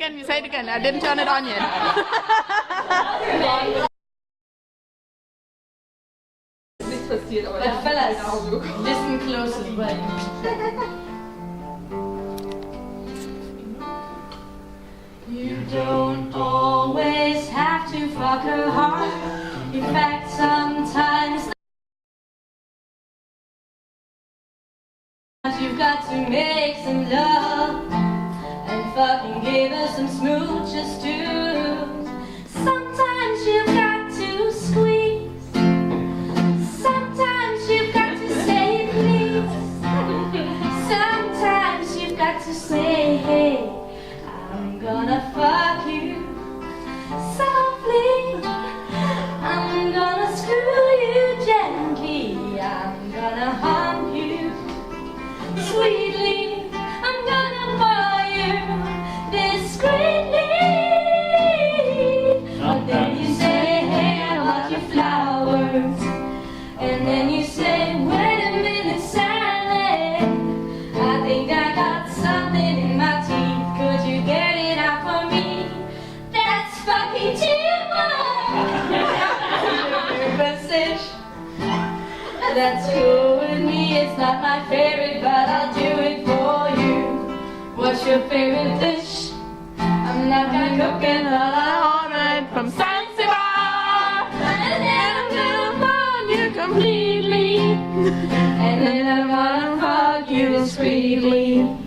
again, you say it again. I didn't turn it on yet. But fellas, listen closely. You don't always have to fuck her hard. In fact, sometimes you've got to make some love and fucking give her some smooches too. Sometimes you've got to squeeze. Sometimes you've got to say please. Sometimes you've got to say, hey, I'm gonna fuck you softly. I'm gonna screw you gently. I'm gonna hump you sweetly. I'm gonna bore you discreetly. But then you say, hey, I want your flowers. And then you say, wait a minute, Sally, I think I got something in my teeth. Could you get it out for me? That's fucking too much. That's cool with me. It's not my favorite, but I'll do it for you. What's your favorite dish? I'm not gonna cook it, but I order it from Zanzibar. And then I'm gonna fuck you completely. And then I'm gonna fuck you discreetly.